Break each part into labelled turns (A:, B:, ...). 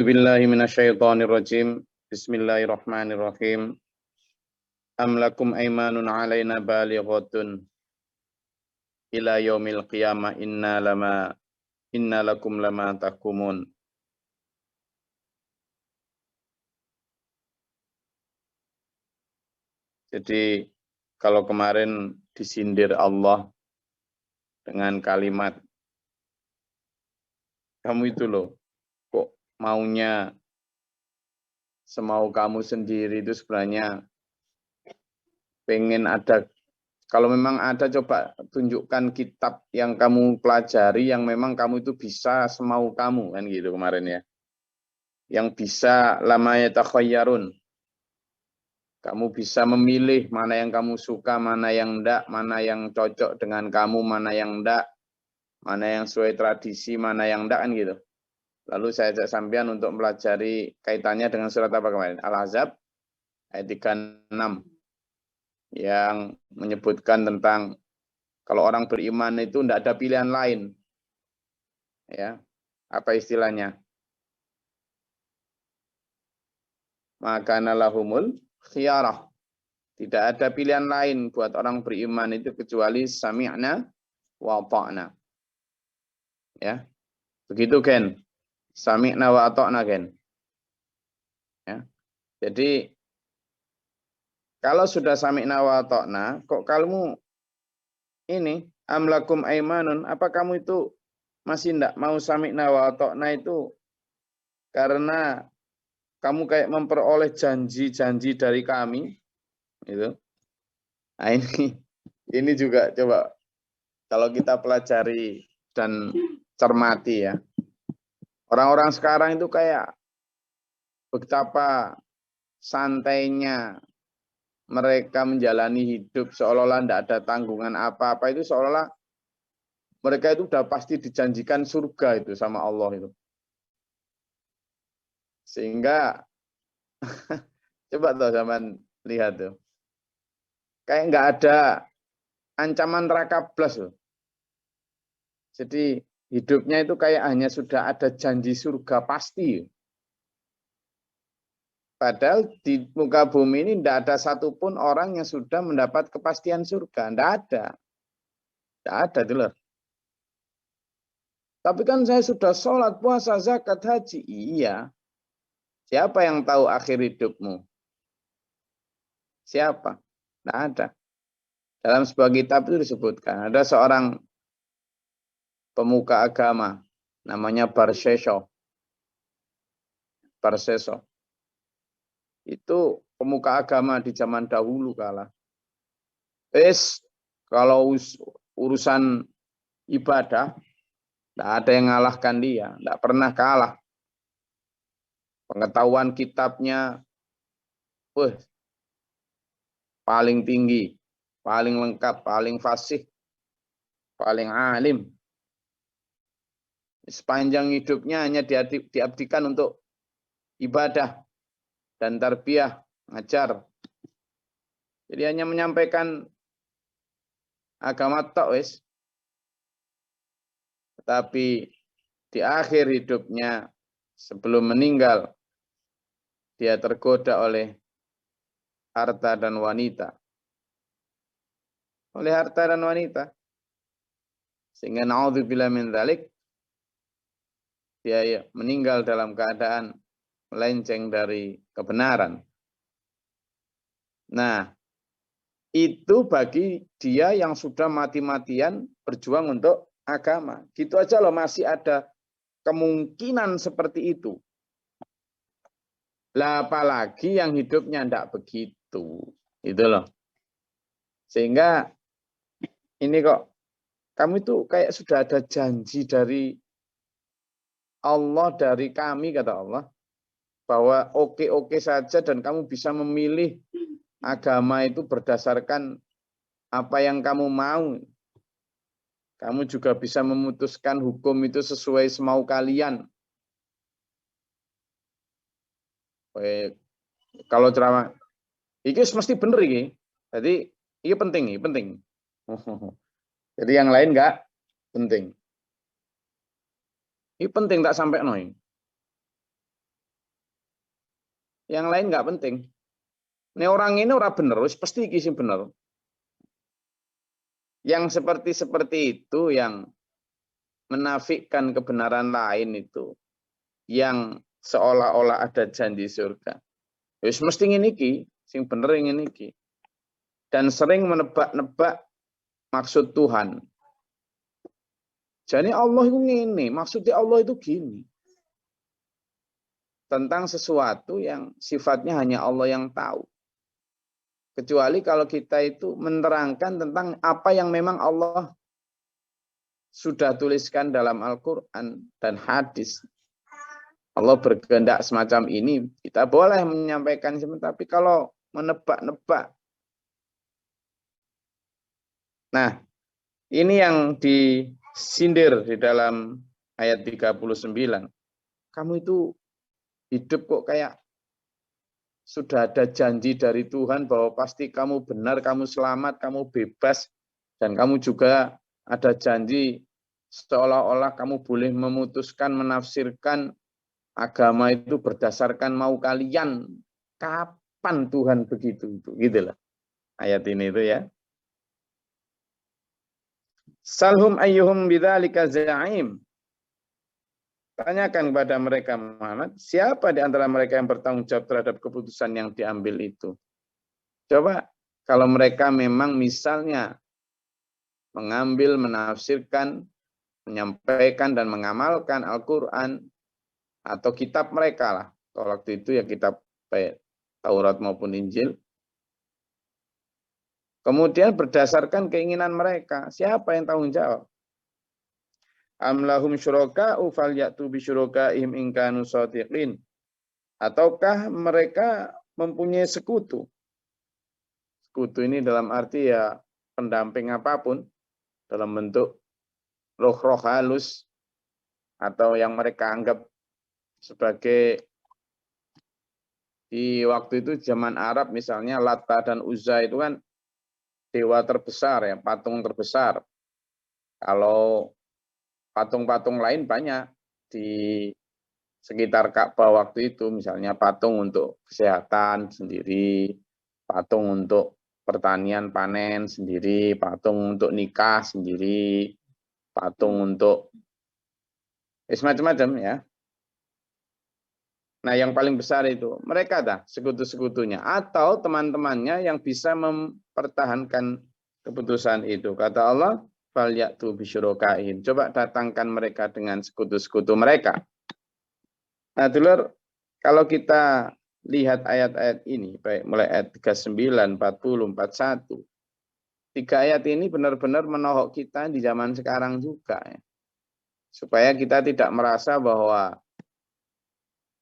A: Billahi minasyaitonir rajim. Bismillahirrahmanirrahim. Am lakum aymanun alaina balighatun ila yaumil qiyamah inna lakum lama tahkumun. Jadi kalau kemarin disindir Allah dengan kalimat, kamu itu loh, kok maunya semau kamu sendiri, itu sebenarnya pengen ada. Kalau memang ada, coba tunjukkan kitab yang kamu pelajari yang memang kamu itu bisa semau kamu, kan gitu kemarin ya. Yang bisa lama yatakhayyarun. Kamu bisa memilih mana yang kamu suka, mana yang enggak, mana yang cocok dengan kamu, mana yang enggak, mana yang sesuai tradisi, mana yang enggak, kan gitu. Lalu saya ajak sampean untuk mempelajari kaitannya dengan surat apa kemarin? Al-Ahzab ayat 36 yang menyebutkan tentang kalau orang beriman itu tidak ada pilihan lain. Ya. Apa istilahnya? Maka nalahumul khiyarah. Tidak ada pilihan lain buat orang beriman itu kecuali sami'na wa ta'na. Ya. Begitu Ken. Sami'na wa ta'na Ken. Ya. Jadi kalau sudah sami'na wa ta'na, kok kamu ini amlakum aimanun, apa kamu itu masih enggak mau sami'na wa ta'na itu karena kamu kayak memperoleh janji-janji dari kami, gitu. Nah ini juga coba kalau kita pelajari dan cermati ya. Orang-orang sekarang itu kayak betapa santainya mereka menjalani hidup seolah-olah tidak ada tanggungan apa-apa, itu seolah-olah mereka itu udah pasti dijanjikan surga itu sama Allah itu. Sehingga coba tuh zaman lihat tuh. Kayak nggak ada ancaman neraka blas loh. Jadi hidupnya itu kayak hanya sudah ada janji surga pasti. Padahal di muka bumi ini tidak ada satupun orang yang sudah mendapat kepastian surga. Tidak ada. Tidak ada itu loh. Tapi kan saya sudah sholat, puasa, zakat, haji. Iya. Siapa yang tahu akhir hidupmu? Siapa? Tidak ada. Dalam sebuah kitab itu disebutkan. Ada seorang pemuka agama. Namanya Barseso. Itu pemuka agama di zaman dahulu kala. Kalau urusan ibadah, tidak ada yang ngalahkan dia. Tidak pernah kalah. Pengetahuan kitabnya paling tinggi, paling lengkap, paling fasih, paling alim. Sepanjang hidupnya hanya diabdikan untuk ibadah dan tarbiyah, ngajar. Jadi hanya menyampaikan agama tok wis. Tetapi di akhir hidupnya sebelum meninggal dia tergoda oleh harta dan wanita. Oleh harta dan wanita. Sehingga naudzubillah min dzalik dia meninggal dalam keadaan melenceng dari kebenaran. Nah, itu bagi dia yang sudah mati-matian berjuang untuk agama. Gitu aja loh masih ada kemungkinan seperti itu. Lah apalagi yang hidupnya tidak begitu. Itu loh. Sehingga ini kok kamu itu kayak sudah ada janji dari Allah, dari kami kata Allah. Bahwa oke-oke saja dan kamu bisa memilih agama itu berdasarkan apa yang kamu mau. Kamu juga bisa memutuskan hukum itu sesuai semau kalian. Kalau ceramah, ini mesti bener ini. Jadi ini penting, ini penting. Jadi yang lain enggak penting. Ini penting tak sampai noy. Yang lain nggak penting. Ini orang ini orang bener, wis pasti iki sing bener. Yang seperti itu yang menafikan kebenaran lain itu, yang seolah-olah ada janji surga. Wis mesti ngene iki, sing bener ngene iki. Dan sering menebak-nebak maksud Tuhan. Jadi Allah itu ngene, maksudnya Allah itu gini. Tentang sesuatu yang sifatnya hanya Allah yang tahu. Kecuali kalau kita itu menerangkan tentang apa yang memang Allah sudah tuliskan dalam Al-Quran dan hadis. Allah berkehendak semacam ini, kita boleh menyampaikan, tapi kalau menebak-nebak. Nah, ini yang disindir di dalam ayat 39. Kamu itu hidup kok kayak sudah ada janji dari Tuhan bahwa pasti kamu benar, kamu selamat, kamu bebas, dan kamu juga ada janji seolah-olah kamu boleh memutuskan, menafsirkan agama itu berdasarkan mau kalian. Kapan Tuhan begitu? Gitulah ayat ini itu ya. Salhum ayyuhum bidzalika za'im. Tanyakan kepada mereka Muhammad, siapa di antara mereka yang bertanggung jawab terhadap keputusan yang diambil itu? Coba kalau mereka memang misalnya mengambil, menafsirkan, menyampaikan dan mengamalkan Al-Quran atau kitab mereka lah. Kalau waktu itu ya kitab baik Taurat maupun Injil. Kemudian berdasarkan keinginan mereka, siapa yang tanggung jawab? Am lahum syuraka'u falyatu bi syurakaihim in kanu shadiqin. Ataukah mereka mempunyai sekutu? Sekutu ini dalam arti ya pendamping apapun, dalam bentuk roh-roh halus atau yang mereka anggap sebagai di waktu itu zaman Arab misalnya Lata dan Uzza itu kan dewa terbesar ya, patung terbesar. Kalau patung-patung lain banyak di sekitar Ka'bah waktu itu, misalnya patung untuk kesehatan sendiri, patung untuk pertanian panen sendiri, patung untuk nikah sendiri, patung untuk macam-macam ya. Nah, yang paling besar itu mereka dah sekutu-sekutunya atau teman-temannya yang bisa mempertahankan keputusan itu. Kata Allah, falyatu bisyurakaihim. Coba datangkan mereka dengan sekutu-sekutu mereka. Nah, dulur, kalau kita lihat ayat-ayat ini, baik mulai ayat 39, 40, 41, tiga ayat ini benar-benar menohok kita di zaman sekarang juga ya. Supaya kita tidak merasa bahwa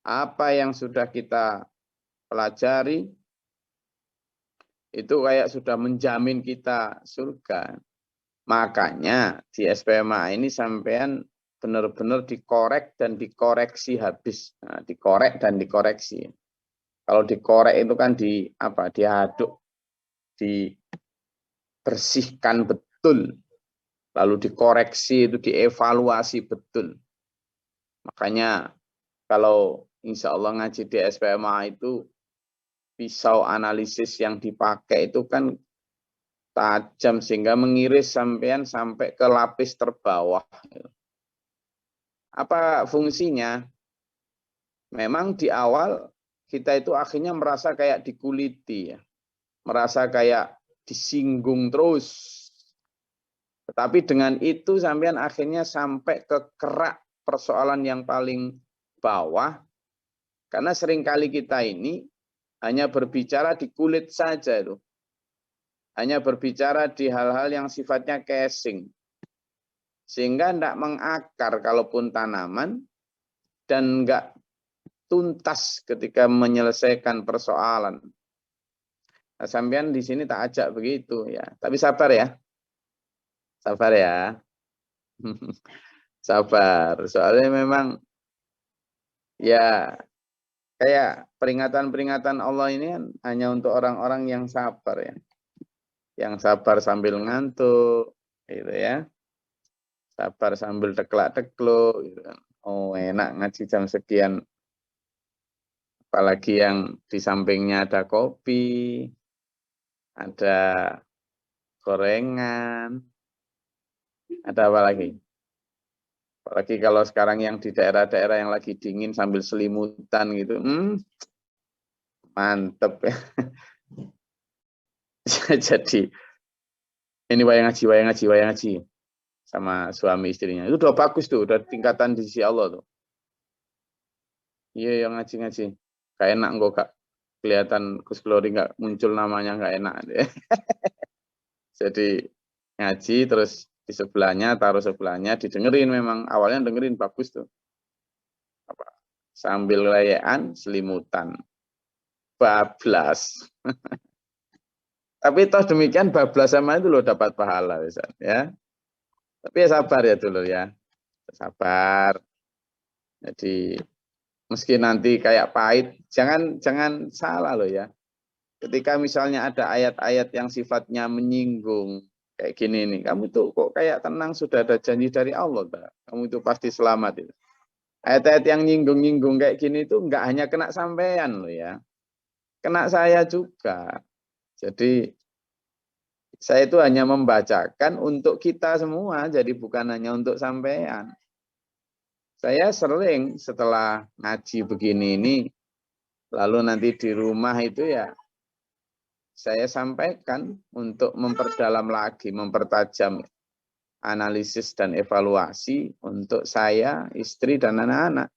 A: apa yang sudah kita pelajari itu kayak sudah menjamin kita surga. Makanya di SPMA ini sampean benar-benar dikorek dan dikoreksi habis. Nah, dikorek dan dikoreksi. Kalau dikorek itu kan diaduk, dibersihkan betul. Lalu dikoreksi itu dievaluasi betul. Makanya kalau insya Allah ngaji di SPMA itu pisau analisis yang dipakai itu kan tajam sehingga mengiris sampean sampai ke lapis terbawah. Apa fungsinya? Memang di awal kita itu akhirnya merasa kayak dikuliti ya. Merasa kayak disinggung terus. Tetapi dengan itu sampean akhirnya sampai ke kerak persoalan yang paling bawah. Karena seringkali kita ini hanya berbicara di kulit saja itu. Hanya berbicara di hal-hal yang sifatnya casing. Sehingga tidak mengakar kalaupun tanaman dan enggak tuntas ketika menyelesaikan persoalan. Nah, sampean di sini tak ajak begitu ya. Tapi sabar ya. Sabar ya. Sabar. Soalnya memang ya kayak peringatan-peringatan Allah ini kan hanya untuk orang-orang yang sabar ya. Yang sabar sambil ngantuk gitu ya. Sabar sambil teklak-tekluk gitu kan. Oh, enak ngaji jam sekian. Apalagi yang di sampingnya ada kopi, ada gorengan, ada apa lagi? Apalagi kalau sekarang yang di daerah-daerah yang lagi dingin sambil selimutan gitu, mantep ya. Jadi ini wayang ngaji, wayang ngaji, wayang ngaji sama suami istrinya. Itu udah bagus tuh, udah tingkatan di sisi Allah tuh. Iya yang ngaji-ngaji. Gak enak kok Kak. Kelihatan Gus Glory nggak muncul namanya nggak enak. Jadi ngaji terus di sebelahnya, taruh sebelahnya, didengerin memang. Awalnya dengerin bagus tuh. Apa? Sambil layakan selimutan. Bablas. Tapi toh demikian bablas sama itu loh dapat pahala ya. Tapi ya sabar ya dulu ya. Sabar. Jadi meski nanti kayak pahit, jangan salah loh ya. Ketika misalnya ada ayat-ayat yang sifatnya menyinggung kayak gini nih, kamu tuh kok kayak tenang sudah ada janji dari Allah, kamu itu pasti selamat itu. Ayat-ayat yang nyinggung-nyinggung kayak gini itu nggak hanya kena sampean loh ya, kena saya juga. Jadi saya itu hanya membacakan untuk kita semua, jadi bukan hanya untuk sampean. Saya sering setelah ngaji begini ini, lalu nanti di rumah itu ya saya sampaikan untuk memperdalam lagi, mempertajam analisis dan evaluasi untuk saya, istri, dan anak-anak.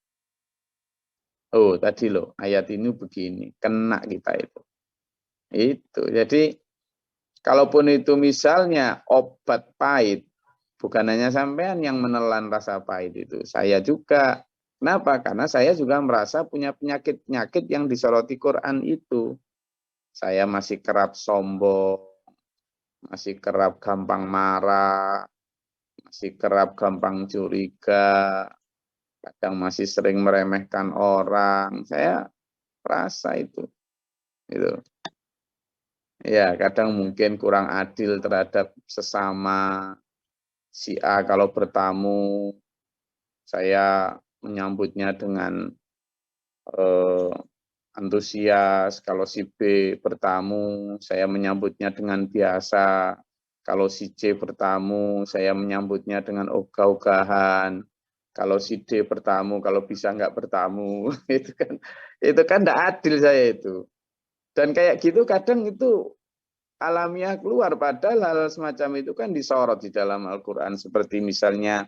A: Oh, tadi loh, ayat ini begini, kena kita itu. Itu, jadi kalaupun itu misalnya obat pahit, bukan hanya sampean yang menelan rasa pahit itu, saya juga. Kenapa? Karena saya juga merasa punya penyakit-penyakit yang disoroti Quran itu. Saya masih kerap sombong, masih kerap gampang marah, masih kerap gampang curiga, kadang masih sering meremehkan orang. Saya rasa itu. Gitu. Ya, kadang mungkin kurang adil terhadap sesama. Si A kalau bertamu, saya menyambutnya dengan antusias. Kalau si B bertamu, saya menyambutnya dengan biasa. Kalau si C bertamu, saya menyambutnya dengan ogah-ogahan. Kalau si D bertamu, kalau bisa nggak bertamu, itu kan nggak adil saya itu. Dan kayak gitu kadang itu alamiah keluar, padahal hal semacam itu kan disorot di dalam Al-Quran. Seperti misalnya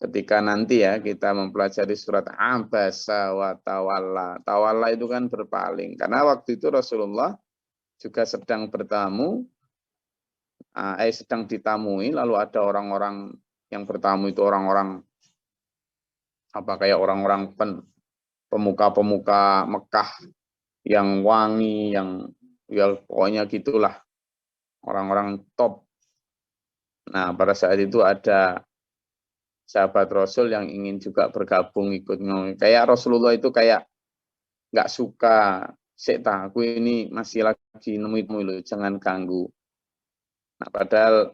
A: ketika nanti ya kita mempelajari surat Abasa wa Tawalla. Tawalla itu kan berpaling. Karena waktu itu Rasulullah juga sedang bertamu, sedang ditamui, lalu ada orang-orang yang bertamu itu orang-orang apa kayak orang-orang pemuka-pemuka Mekah yang wangi, yang ya pokoknya gitulah orang-orang top. Nah pada saat itu ada sahabat Rasul yang ingin juga bergabung ikut ngomong. Kayak Rasulullah itu kayak nggak suka, "Seta, aku ini masih lagi nemu-nemu loh, jangan ganggu." Nah, padahal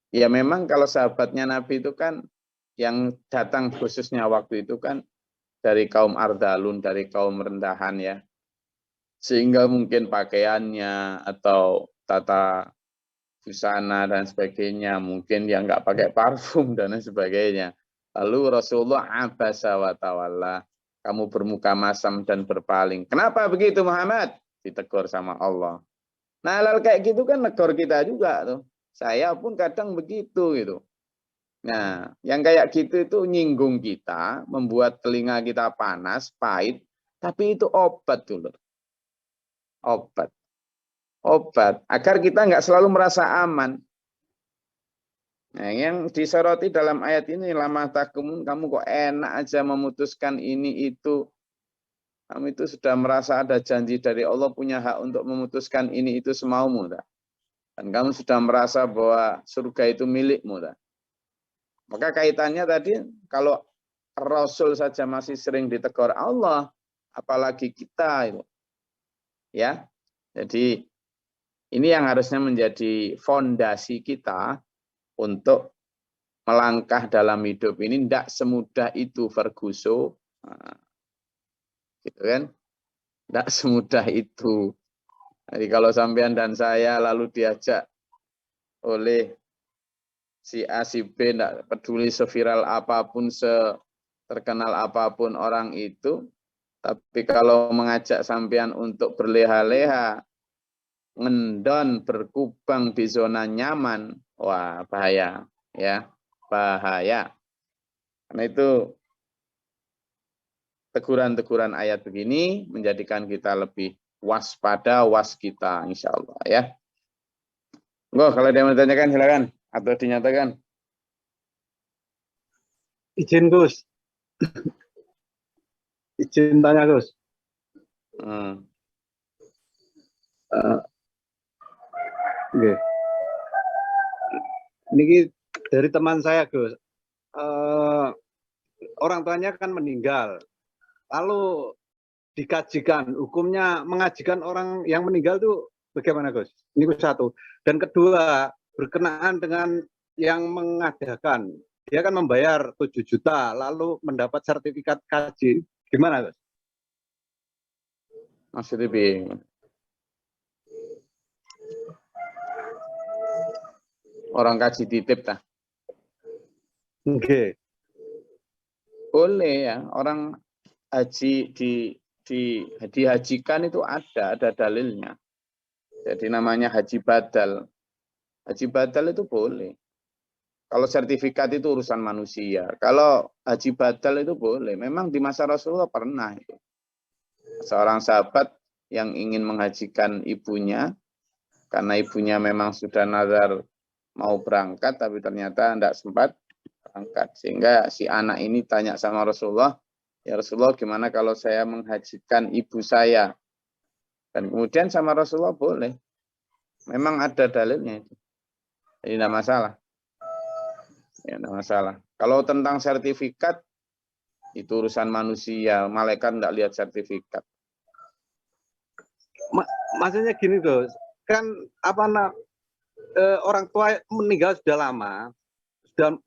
A: ya memang kalau sahabatnya Nabi itu kan yang datang khususnya waktu itu kan dari kaum Ardalun, dari kaum rendahan ya. Sehingga mungkin pakaiannya atau tata busana dan sebagainya, mungkin yang nggak pakai parfum dan sebagainya. Lalu Rasulullah abasa wa tawalla, kamu bermuka masam dan berpaling. Kenapa begitu Muhammad? Ditegur sama Allah. Nah, hal kayak gitu kan negor kita juga tuh. Saya pun kadang begitu gitu. Nah, yang kayak gitu itu nyinggung kita, membuat telinga kita panas, pahit, tapi itu obat dulu. Obat. Obat agar kita nggak selalu merasa aman. Nah, yang disoroti dalam ayat ini, lama takumun, kamu kok enak aja memutuskan ini itu. Kamu itu sudah merasa ada janji dari Allah, punya hak untuk memutuskan ini itu semaumu. Tak? Dan kamu sudah merasa bahwa surga itu milikmu. Tak? Maka kaitannya tadi, kalau Rasul saja masih sering ditegur Allah, apalagi kita. Itu. Ya, jadi ini yang harusnya menjadi fondasi kita untuk melangkah dalam hidup ini. Tidak semudah itu Ferguson, gitu kan? Tidak semudah itu. Jadi kalau sampean dan saya lalu diajak oleh si A, si B, tidak peduli seviral apapun, terkenal apapun orang itu, tapi kalau mengajak sampean untuk berleha-leha, ngendon, berkubang di zona nyaman, wah bahaya, ya, bahaya. Karena itu teguran-teguran ayat begini menjadikan kita lebih waspada, waskita, insya Allah, ya. Kalau ada yang mau ditanyakan silakan atau dinyatakan.
B: Izin Gus. Izin tanya Gus. Okay. Ini dari teman saya Gus. Orang tuanya kan meninggal. Lalu dikajikan hukumnya mengajikan orang yang meninggal itu bagaimana Gus? Ini satu. Dan kedua, berkenaan dengan yang mengadakan, dia kan membayar 7 juta lalu mendapat sertifikat kaji. Gimana Gus?
A: Maksudnya bingung. Orang kaji titip tah.
B: Oke.
A: Boleh ya, orang haji dihajikan itu ada dalilnya. Jadi namanya haji badal. Haji badal itu boleh. Kalau sertifikat itu urusan manusia. Kalau haji badal itu boleh. Memang di masa Rasulullah pernah. Seorang sahabat yang ingin menghajikan ibunya, karena ibunya memang sudah nazar mau berangkat, tapi ternyata tidak sempat berangkat. Sehingga si anak ini tanya sama Rasulullah, ya Rasulullah gimana kalau saya menghajikan ibu saya? Dan kemudian sama Rasulullah boleh. Memang ada dalilnya itu. Jadi tidak masalah. Ya, tidak masalah. Kalau tentang sertifikat, itu urusan manusia. Malaikat tidak lihat sertifikat.
B: Maksudnya gini Gus, kan orang tua meninggal sudah lama,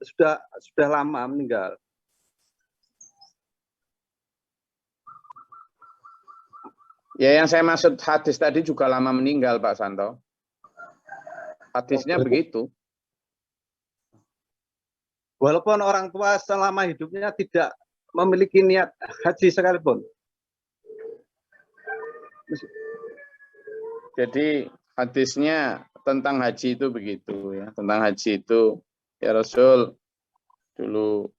B: sudah lama meninggal.
A: Ya yang saya maksud hadis tadi juga lama meninggal Pak Santo. Hadisnya begitu.
B: Walaupun orang tua selama hidupnya tidak memiliki niat haji sekalipun.
A: Jadi hadisnya tentang haji itu begitu ya. Tentang haji itu, ya Rasul, dulu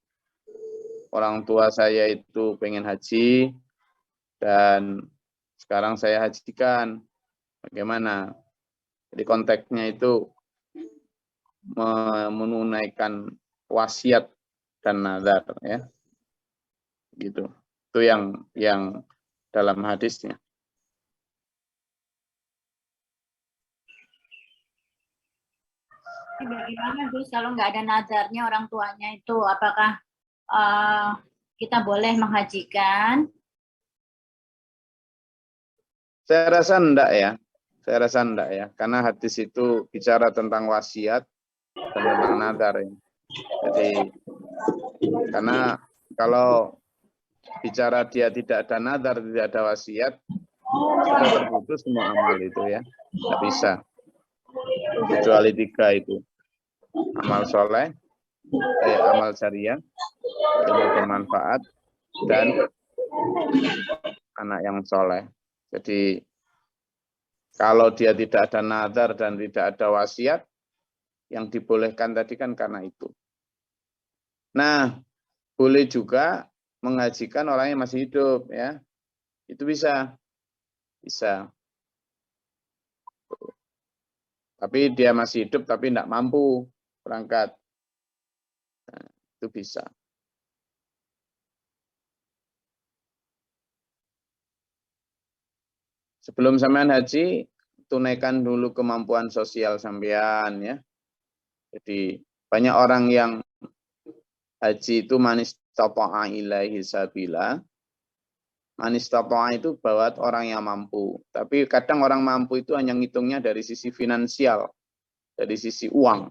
A: orang tua saya itu pengen haji dan sekarang saya hajikan. Bagaimana? Jadi konteksnya itu menunaikan wasiat dan nazar ya. Gitu. Itu yang dalam hadisnya.
C: Bagaimana Gus kalau nggak ada nazarnya orang tuanya itu, apakah kita boleh menghajikan?
A: Saya rasa enggak ya. Saya rasa enggak ya. Karena hadis itu bicara tentang wasiat dan tentang nazar ya. Jadi karena kalau bicara dia tidak ada nazar, tidak ada wasiat, sudah terputus semua amal itu ya. Tidak bisa. Kecuali 3 itu. Amal soleh, amal syariah, ilmu bermanfaat, dan anak yang soleh. Jadi kalau dia tidak ada nazar dan tidak ada wasiat, yang dibolehkan tadi kan karena itu. Nah, boleh juga menghajikan orang yang masih hidup ya. Itu bisa. Bisa. Tapi dia masih hidup tapi tidak mampu berangkat. Nah, itu bisa. Sebelum sampean haji, tunaikan dulu kemampuan sosial sampean ya. Jadi banyak orang yang haji itu manis tata'a ilaihi sabila. Manis tata'a itu buat orang yang mampu. Tapi kadang orang mampu itu hanya ngitungnya dari sisi finansial, dari sisi uang.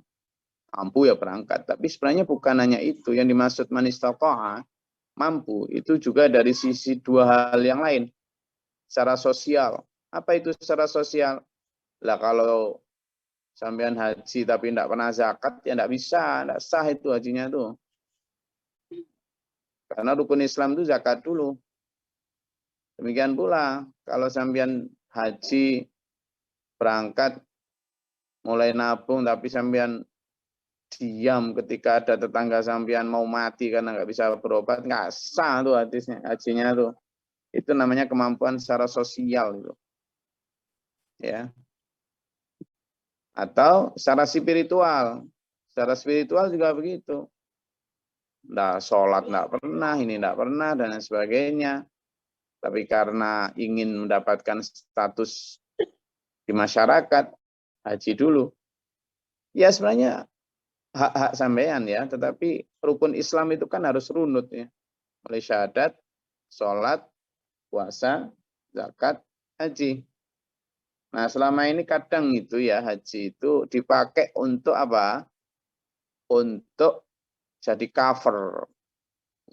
A: Mampu ya berangkat. Tapi sebenarnya bukan hanya itu. Yang dimaksud manis tata'a, mampu, itu juga dari sisi 2 hal yang lain. secara sosial. Apa itu secara sosial? Lah kalau sampean haji tapi tidak pernah zakat, ya tidak bisa, tidak sah itu hajinya tuh. Karena rukun Islam itu zakat dulu. Demikian pula kalau sampean haji berangkat mulai nabung tapi sampean diam ketika ada tetangga sampean mau mati karena nggak bisa berobat, nggak sah tuh hajinya tuh. Itu namanya kemampuan secara sosial itu. Ya. Atau secara spiritual. Secara spiritual juga begitu. Nggak sholat nggak pernah, ini nggak pernah dan lain sebagainya. Tapi karena ingin mendapatkan status di masyarakat, haji dulu. Ya sebenarnya hak-hak sampean ya, tetapi rukun Islam itu kan harus runut ya. Mulai syahadat, sholat, puasa, zakat, haji. Nah selama ini kadang itu ya haji itu dipakai untuk apa? Untuk jadi cover,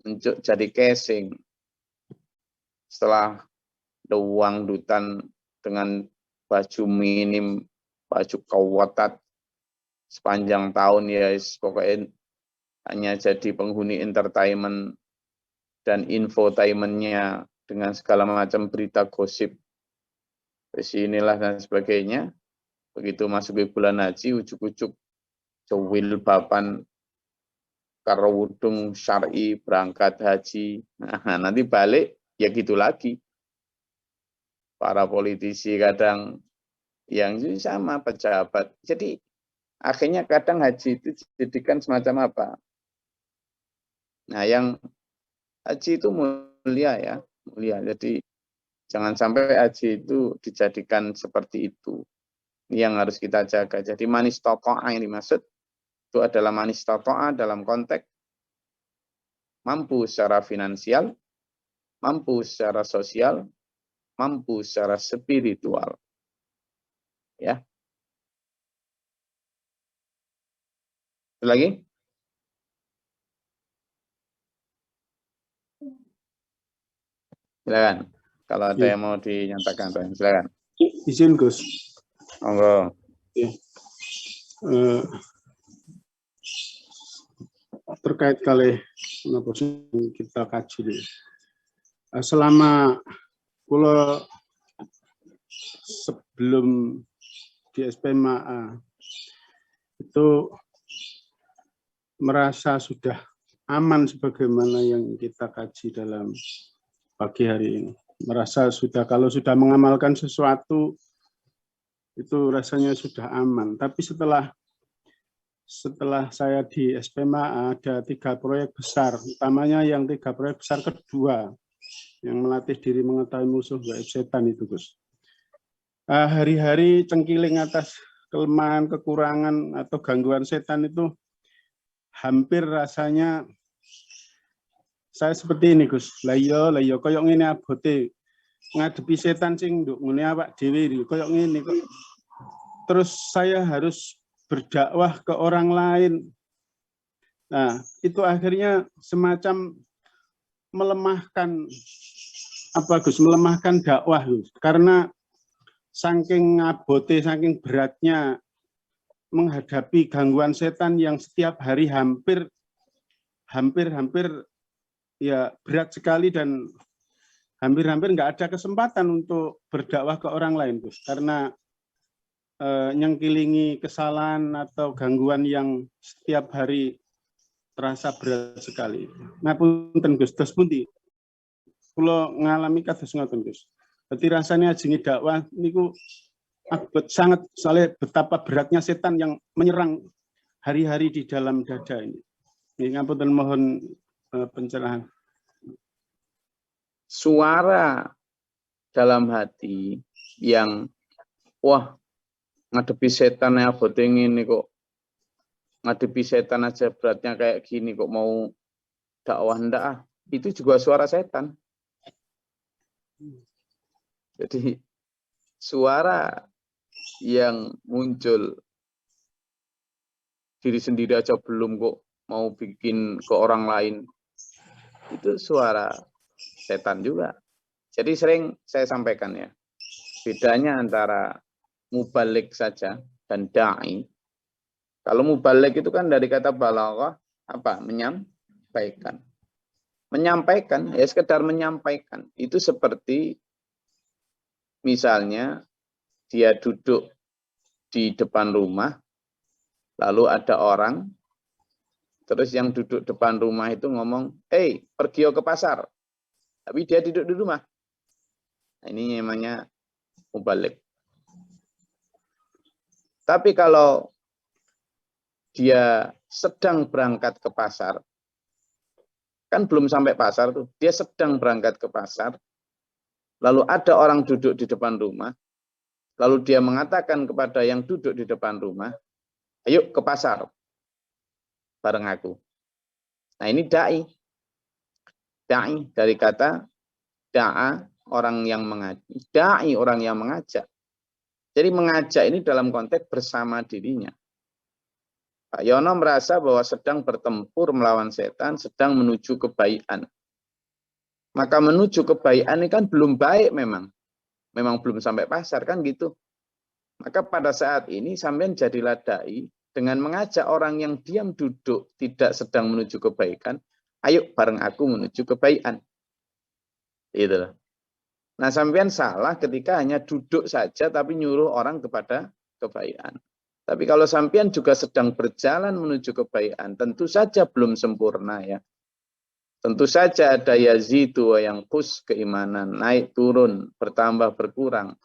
A: untuk jadi casing. Setelah doang dutan dengan baju minim, baju kawatat, sepanjang tahun ya pokoknya hanya jadi penghuni entertainment dan infotainmentnya dengan segala macam berita gosip inilah dan sebagainya. Begitu masuk ke bulan haji ujuk-ujuk cewil bapan karo wudung syar'i berangkat haji. Nah, nanti balik ya gitu lagi. Para politisi kadang yang sama pejabat. Jadi akhirnya kadang haji itu dijadikan semacam apa? Nah, yang haji itu mulia ya, mulia. Jadi jangan sampai haji itu dijadikan seperti itu. Ini yang harus kita jaga. Jadi manis toko'ah yang dimaksud itu adalah manis toko'ah dalam konteks mampu secara finansial, mampu secara sosial, mampu secara spiritual. Ya. Lagi? Silakan. Kalau ada yang mau dinyatakan, silakan.
D: Izin Gus.
A: Monggo.
D: Ya. Terkait kali kita kaji selama kula sebelum di SPMA itu merasa sudah aman sebagaimana yang kita kaji dalam pagi hari ini. Merasa sudah kalau sudah mengamalkan sesuatu itu rasanya sudah aman. Tapi setelah saya di SPMA ada 3 proyek besar, utamanya yang 3 proyek besar kedua yang melatih diri mengetahui musuh gaib setan itu Gus. Hari-hari cengkiling atas kelemahan, kekurangan atau gangguan setan itu hampir rasanya saya seperti ini Gus. Lah iya koyok ngene abote ngadepi setan sing nduk ngene awak dhewe iki koyok ngene kok. Terus saya harus berdakwah ke orang lain. Nah, itu akhirnya semacam melemahkan melemahkan dakwah Gus. Karena saking ngabote, saking beratnya menghadapi gangguan setan yang setiap hari hampir ya berat sekali dan hampir nggak ada kesempatan untuk berdakwah ke orang lain Gus. Karena nyengkilingi kesalahan atau gangguan yang setiap hari terasa berat sekali. Ngapunten Gus, terus pundi? Kula ngalami kados ngoten Gus. Berarti rasanya jenenge dakwah niku sangat soalnya betapa beratnya setan yang menyerang hari-hari di dalam dada ini. Ngapunten mohon pencerahan.
A: Suara dalam hati yang wah ngadepi setan ya abote ngene kok. Ngadepi setan aja beratnya kayak gini kok mau dakwah ndak ah. Itu juga suara setan. Jadi suara yang muncul diri sendiri aja belum kok mau bikin ke orang lain. Itu suara setan juga. Jadi sering saya sampaikan ya, bedanya antara mubalik saja dan da'i. Kalau mubalik itu kan dari kata balaghah apa? Menyampaikan. Menyampaikan, ya sekedar menyampaikan. Itu seperti misalnya dia duduk di depan rumah, lalu ada orang, terus yang duduk depan rumah itu ngomong, pergi ke pasar. Tapi dia duduk di rumah. Nah, ini namanya mubalik. Tapi kalau dia sedang berangkat ke pasar, kan belum sampai pasar tuh, dia sedang berangkat ke pasar, lalu ada orang duduk di depan rumah, lalu dia mengatakan kepada yang duduk di depan rumah, ayo ke pasar, bareng aku. Nah ini da'i. Da'i dari kata da'a, orang yang mengajak. Da'i, orang yang mengajak. Jadi mengajak ini dalam konteks bersama dirinya. Pak Yono merasa bahwa sedang bertempur melawan setan, sedang menuju kebaikan. Maka menuju kebaikan ini kan belum baik memang. Memang belum sampai pasar kan gitu. Maka pada saat ini sampean jadilah da'i dengan mengajak orang yang diam duduk tidak sedang menuju kebaikan, ayo bareng aku menuju kebaikan. Gitu. Nah, sampean salah ketika hanya duduk saja tapi nyuruh orang kepada kebaikan. Tapi kalau sampean juga sedang berjalan menuju kebaikan, tentu saja belum sempurna ya. Tentu saja ada yazidu wa yanqus, keimanan naik turun, bertambah berkurang,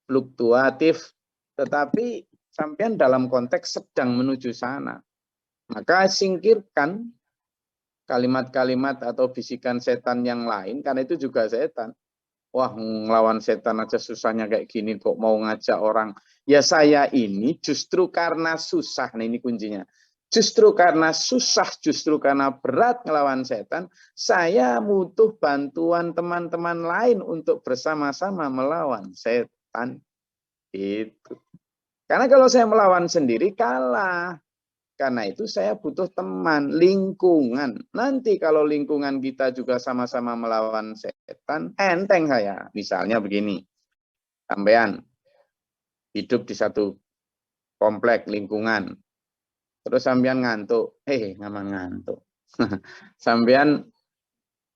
A: fluktuatif, tetapi sampean dalam konteks sedang menuju sana. Maka singkirkan kalimat-kalimat atau bisikan setan yang lain, karena itu juga setan. Wah, ngelawan setan aja susahnya kayak gini, kok mau ngajak orang. Ya saya ini justru karena susah, nah ini kuncinya. Justru karena susah, justru karena berat ngelawan setan, saya butuh bantuan teman-teman lain untuk bersama-sama melawan setan. Itu. Karena kalau saya melawan sendiri kalah. Karena itu saya butuh teman, lingkungan. Nanti kalau lingkungan kita juga sama-sama melawan setan, enteng saya. Misalnya begini, sampean hidup di satu komplek lingkungan, terus sampean ngantuk, ngaman ngantuk. Sampean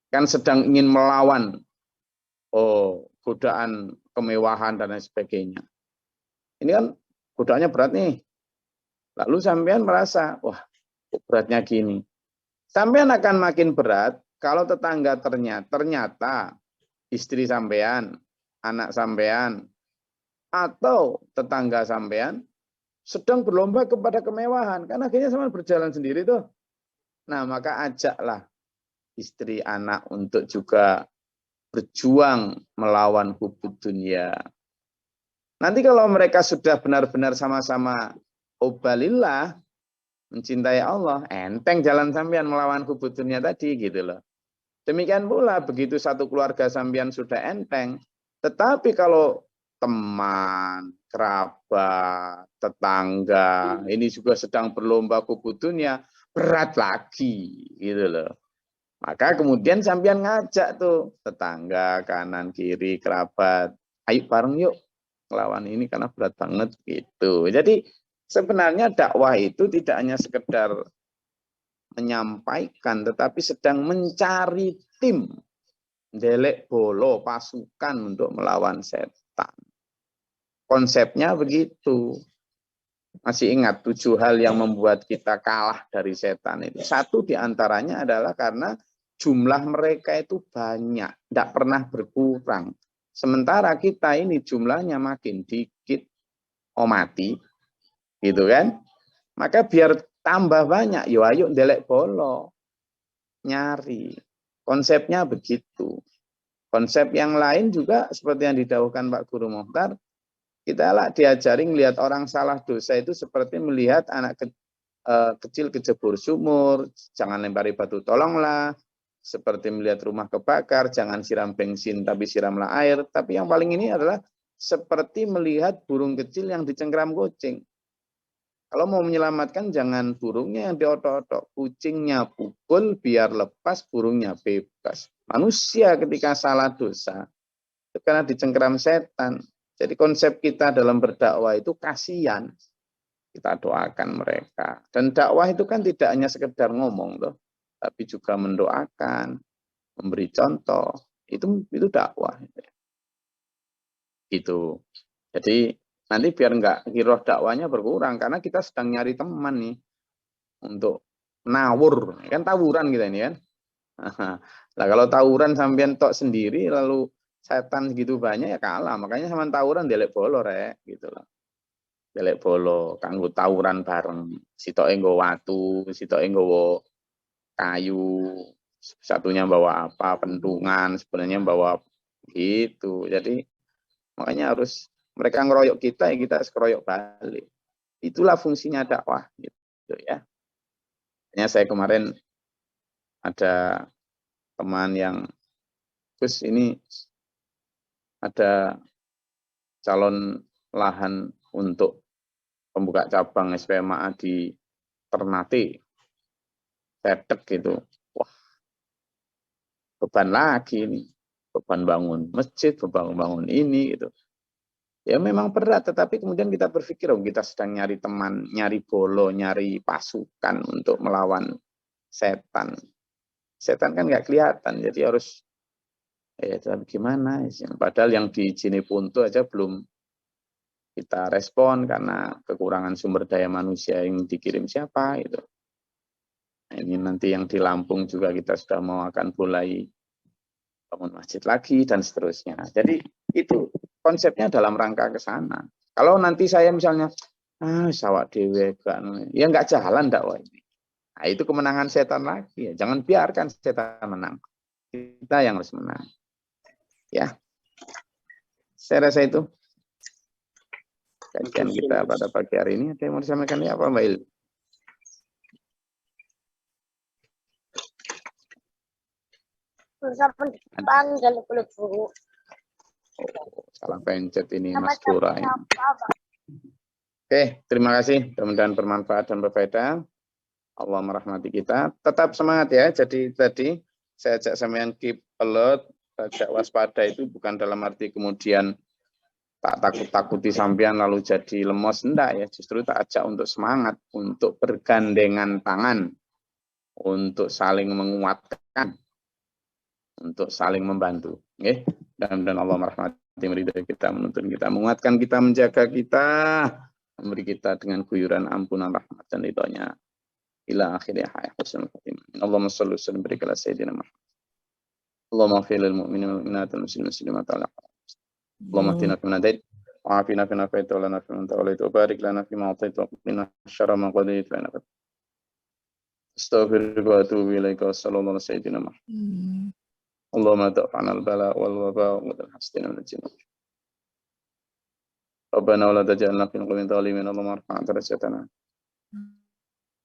A: kan sedang ingin melawan godaan kemewahan dan lain sebagainya. Ini kan godaannya berat nih. Lalu sampean merasa, wah beratnya gini. Sampean akan makin berat kalau tetangga ternyata istri sampean, anak sampean, atau tetangga sampean sedang berlomba kepada kemewahan. Kan akhirnya sampean berjalan sendiri tuh. Nah maka ajaklah istri anak untuk juga berjuang melawan hubud dunia. Nanti kalau mereka sudah benar-benar sama-sama Ubalillah, mencintai Allah, enteng jalan sampean melawan hubud dunia tadi gitu loh. Demikian pula begitu satu keluarga sampean sudah enteng, tetapi kalau teman, kerabat, tetangga ini juga sedang berlomba hubud dunia, berat lagi gitu loh. Maka kemudian sampean ngajak tuh tetangga, kanan kiri, kerabat, ayo bareng yuk melawan ini karena berat banget gitu. Jadi sebenarnya dakwah itu tidak hanya sekedar menyampaikan, tetapi sedang mencari tim, delek bolo, pasukan untuk melawan setan. Konsepnya begitu. Masih ingat 7 hal yang membuat kita kalah dari setan itu. Satu diantaranya adalah karena jumlah mereka itu banyak, tidak pernah berkurang. Sementara kita ini jumlahnya makin dikit, mati. Gitu kan? Maka biar tambah banyak, yo ayo ndelek bolo. Nyari. Konsepnya begitu. Konsep yang lain juga seperti yang didahulukan Pak Guru Mokhtar, kita lah diajari melihat orang salah dosa itu seperti melihat anak kecil kejebur sumur, jangan lempari batu tolonglah. Seperti melihat rumah kebakar, jangan siram bensin tapi siramlah air. Tapi yang paling ini adalah seperti melihat burung kecil yang dicengkram kucing. Kalau mau menyelamatkan jangan burungnya yang diotok-otok, kucingnya pukul biar lepas, burungnya bebas. Manusia ketika salah dosa karena dicengkeram setan. Jadi konsep kita dalam berdakwah itu kasihan. Kita doakan mereka. Dan dakwah itu kan tidak hanya sekedar ngomong loh, tapi juga mendoakan, memberi contoh. Itu dakwah. Itu. Jadi nanti biar nggak giroh dakwahnya berkurang karena kita sedang nyari teman nih untuk nawur. Kan tawuran kita ini kan. Nah, kalau tawuran sampean tok sendiri lalu setan gitu banyak ya kalah. Makanya sama tawuran delek bolo rek gitu loh. Delek bolo kanggo tawuran bareng. Sitoke nggo watu, sitoke nggo kayu, satunya bawa apa? Pentungan, sebenarnya bawa gitu. Jadi makanya harus mereka ngeroyok kita ya kita keroyok balik. Itulah fungsinya dakwah gitu ya. Hanya saya kemarin ada teman yang terus ini ada calon lahan untuk pembuka cabang SPMA di Ternate, Tetek gitu. Wah, beban lagi ini, beban bangun masjid, beban bangun ini gitu. Ya memang berat, tetapi kemudian kita berpikir, oh kita sedang nyari teman, nyari bolo, nyari pasukan untuk melawan setan. Setan kan nggak kelihatan, jadi harus tapi gimana? Padahal yang di Jeneponto aja belum kita respon karena kekurangan sumber daya manusia yang dikirim siapa itu. Nah, ini nanti yang di Lampung juga kita sudah mau akan mulai bangun masjid lagi dan seterusnya. Jadi itu konsepnya dalam rangka ke sana. Kalau nanti saya misalnya sawak dewe kan ya nggak jalan dakwah ini. Nah, itu kemenangan setan lagi ya. Jangan biarkan setan menang. Kita yang harus menang. Ya. Saya rasa itu kajian kita pada pagi hari ini. Ada yang mau disampaikan ya apa Mbak Il? Salah pencet ini Mas Dora. Ya. Oke, terima kasih. Mudah-mudahan bermanfaat dan berfaedah. Allah merahmati kita. Tetap semangat ya. Jadi tadi saya ajak sampean keep alert, ajak waspada itu bukan dalam arti kemudian tak takut-takuti sampean lalu jadi lemos, enggak ya, justru tak ajak untuk semangat, untuk bergandengan tangan, untuk saling menguatkan, untuk saling membantu. Okay? Dan Allah merahmati meridai kita, menuntun kita, menguatkan kita, menjaga kita, memberi kita dengan guyuran ampunan rahmat dan ridhonya. Ila akhirnya hayat husnul khatimah. Allahumma shalli wa sallim barik ala sayyidina Muhammad. Allahumma fil mu'minin wal mu'minat wal muslimin muslimat ala Allahumma atina fi man hadait wa afina fi man afait wa lana fi man tawallait wa barik lana fi ma atait wa qina syarra ma qadait fa innaka astaghfiruka wa atubu ilaika sallallahu alaihi sayyidina Muhammad. Allahumma da'fa'na al-bala wal waba wa hasdina min al-jinn. Rabbana wa la taj'alna fi qawmin zalimin. Allahumma arfa' darajatana.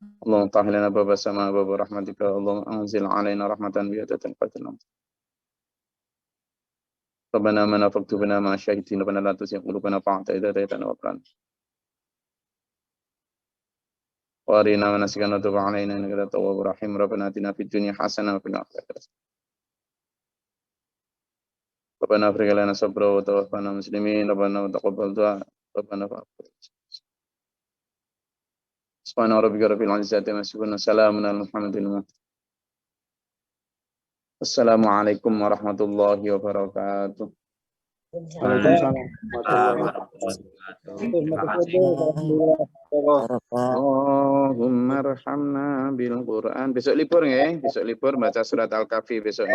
A: Allahumma tahil lana baba sama baba rahmatika. Allahumma anzil alaina rahmatan bi yadatin qatina. Rabbana man afaqtu bina ma syahidina bana la tusih qulubana fa'ta idza taytana wa qran. Wa arina manasikana tub alaina innaka tawwabur rahim. Rabbana atina fid dunya hasanah wa fil akhirati hasanah. Rabbana afrigh lana sabra wa tawaffana muslimin. Rabbana taqabbal du'a. Rabbana fa'afu. Subhana rabbika rabbil izzati amma yasifun. Salamun alal mursalin. Assalamualaikum warahmatullahi wabarakatuh. Allahumma arhamna bil Quran. Besok libur nggih? Besok libur baca surat Al-Kahfi besok.